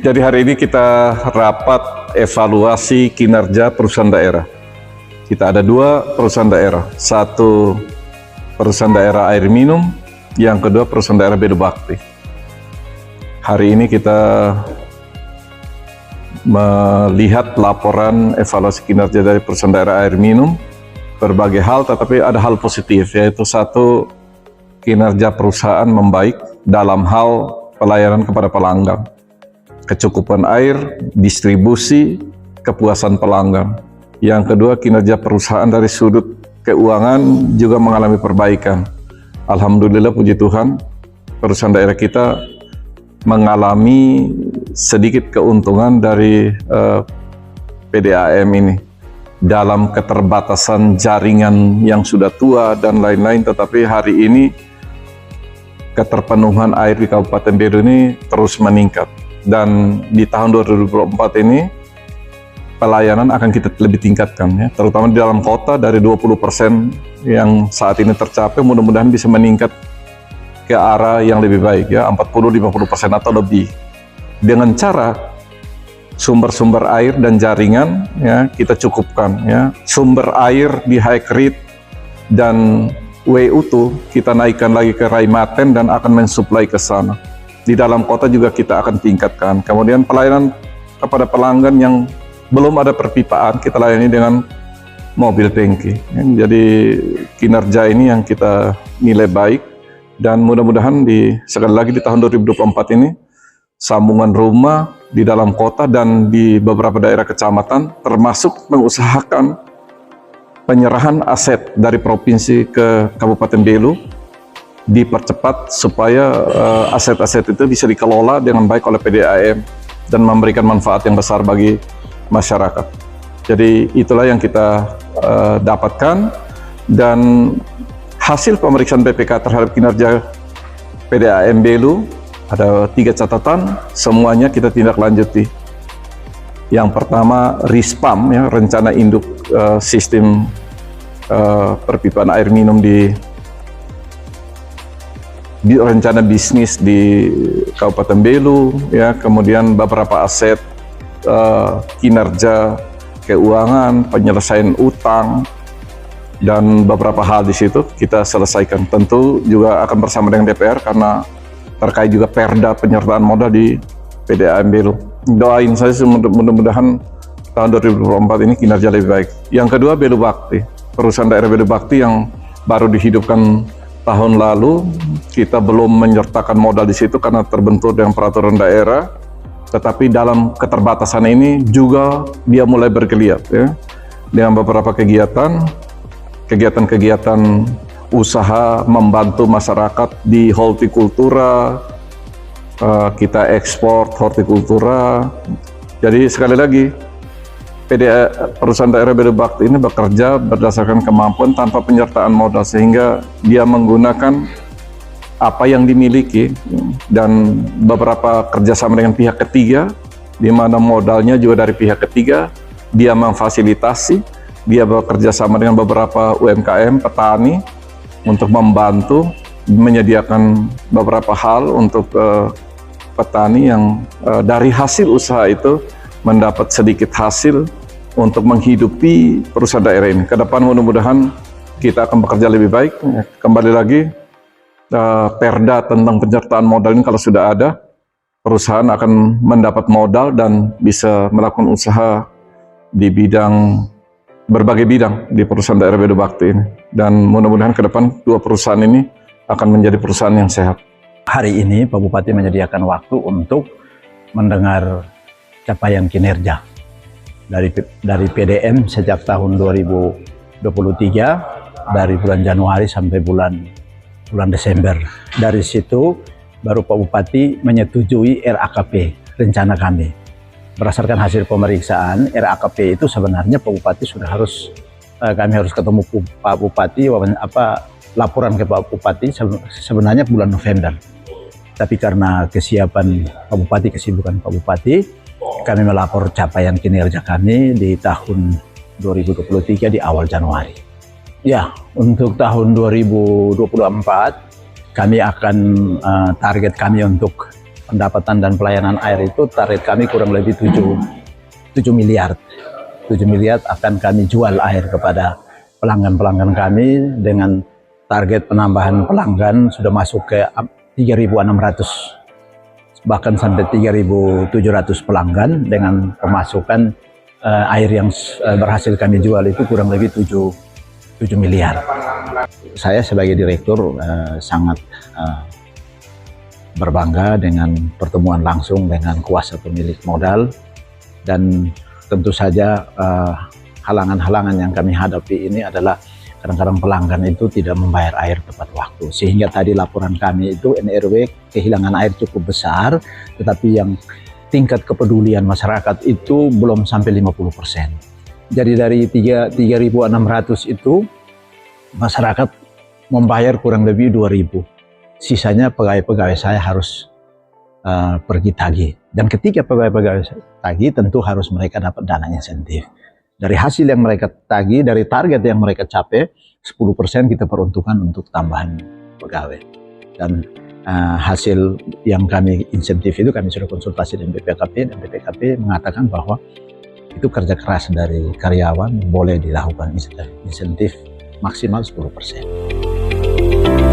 Jadi hari ini kita rapat evaluasi kinerja perusahaan daerah. Kita ada dua perusahaan daerah, satu perusahaan daerah air minum, yang kedua perusahaan daerah Bedu Bakti. Hari ini kita melihat laporan evaluasi kinerja dari perusahaan daerah air minum, berbagai hal, tetapi ada hal positif, yaitu satu, kinerja perusahaan membaik dalam hal pelayanan kepada pelanggan, kecukupan air, distribusi, kepuasan pelanggan. Yang kedua, kinerja perusahaan dari sudut keuangan juga mengalami perbaikan. Alhamdulillah, puji Tuhan, perusahaan daerah kita mengalami sedikit keuntungan dari PDAM ini dalam keterbatasan jaringan yang sudah tua dan lain-lain, tetapi hari ini keterpenuhan air di Kabupaten Bedu ini terus meningkat, dan di tahun 2024 ini pelayanan akan kita lebih tingkatkan, ya, terutama di dalam kota. Dari 20% yang saat ini tercapai, mudah-mudahan bisa meningkat ke arah yang lebih baik, ya, 40-50% atau lebih, dengan cara sumber-sumber air dan jaringan, ya, kita cukupkan, ya. Sumber air di High Creek dan WUtu kita naikkan lagi ke Raimaten dan akan mensuplai ke sana. Di dalam kota juga kita akan tingkatkan. Kemudian pelayanan kepada pelanggan yang belum ada perpipaan, kita layani dengan mobil tangki. Jadi kinerja ini yang kita nilai baik, dan mudah-mudahan sekali lagi di tahun 2024 ini sambungan rumah di dalam kota dan di beberapa daerah kecamatan, termasuk mengusahakan penyerahan aset dari provinsi ke Kabupaten Belu, dipercepat supaya aset-aset itu bisa dikelola dengan baik oleh PDAM dan memberikan manfaat yang besar bagi masyarakat. Jadi itulah yang kita dapatkan, dan hasil pemeriksaan BPK terhadap kinerja PDAM Belu ada 3 catatan, semuanya kita tindak lanjuti. Yang pertama, RISPAM, ya, rencana induk sistem perpipaan air minum di rencana bisnis di Kabupaten Belu, ya. Kemudian beberapa aset kinerja keuangan, penyelesaian utang, dan beberapa hal di situ kita selesaikan. Tentu juga akan bersama dengan DPR karena terkait juga perda penyertaan modal di PDAM Belu. Doain saya mudah-mudahan tahun 2024 ini kinerja lebih baik. Yang kedua, Bedu Bakti, perusahaan daerah Bedu Bakti yang baru dihidupkan tahun lalu. Kita belum menyertakan modal di situ karena terbentur dengan peraturan daerah, tetapi dalam keterbatasan ini juga dia mulai bergeliat, ya, dengan beberapa kegiatan usaha membantu masyarakat di hortikultura. Kita ekspor hortikultura. Jadi sekali lagi, perusahaan daerah Bedu Bakti ini bekerja berdasarkan kemampuan tanpa penyertaan modal, sehingga dia menggunakan apa yang dimiliki dan beberapa kerjasama dengan pihak ketiga, di mana modalnya juga dari pihak ketiga. Dia memfasilitasi, dia bekerja sama dengan beberapa UMKM petani untuk membantu menyediakan beberapa hal untuk petani yang dari hasil usaha itu mendapat sedikit hasil untuk menghidupi perusahaan daerah ini. Ke depan mudah-mudahan kita akan bekerja lebih baik. Kembali lagi, perda tentang penyertaan modal ini kalau sudah ada, perusahaan akan mendapat modal dan bisa melakukan usaha di berbagai bidang di perusahaan daerah Bedu Bakti ini. Dan mudah-mudahan ke depan dua perusahaan ini akan menjadi perusahaan yang sehat. Hari ini Pak Bupati menyediakan waktu untuk mendengar capaian kinerja dari PDM sejak tahun 2023, dari bulan Januari sampai bulan Desember. Dari situ baru Pak Bupati menyetujui RAKP, rencana kami. Berdasarkan hasil pemeriksaan RAKP itu sebenarnya Pak Bupati sudah kami harus ketemu Pak Bupati, laporan ke Pak Bupati sebenarnya bulan November. Tapi karena kesiapan Pak Bupati, kesibukan Pak Bupati, kami melapor capaian kinerja kami di tahun 2023 di awal Januari. Ya, untuk tahun 2024 kami akan target kami untuk pendapatan dan pelayanan air itu target kami kurang lebih 7 miliar. 7 miliar akan kami jual air kepada pelanggan-pelanggan kami dengan target penambahan pelanggan sudah masuk ke 3.600 bahkan sampai 3.700 pelanggan dengan pemasukan air yang berhasil kami jual itu kurang lebih 7 miliar. Saya sebagai direktur sangat berbangga dengan pertemuan langsung dengan kuasa pemilik modal, dan tentu saja halangan-halangan yang kami hadapi ini adalah kadang-kadang pelanggan itu tidak membayar air tepat waktu, sehingga tadi laporan kami itu NRW kehilangan air cukup besar, tetapi yang tingkat kepedulian masyarakat itu belum sampai 50%. Jadi dari 3.600 itu masyarakat membayar kurang lebih 2.000. Sisanya pegawai-pegawai saya harus pergi tagih. Dan ketika pegawai-pegawai tagih, tentu harus mereka dapat dana insentif. Dari hasil yang mereka tagih, dari target yang mereka capai, 10% kita peruntukkan untuk tambahan pegawai. Dan hasil yang kami insentif itu kami sudah konsultasi dengan BPKP, dan BPKP mengatakan bahwa itu kerja keras dari karyawan boleh dilakukan insentif maksimal 10%.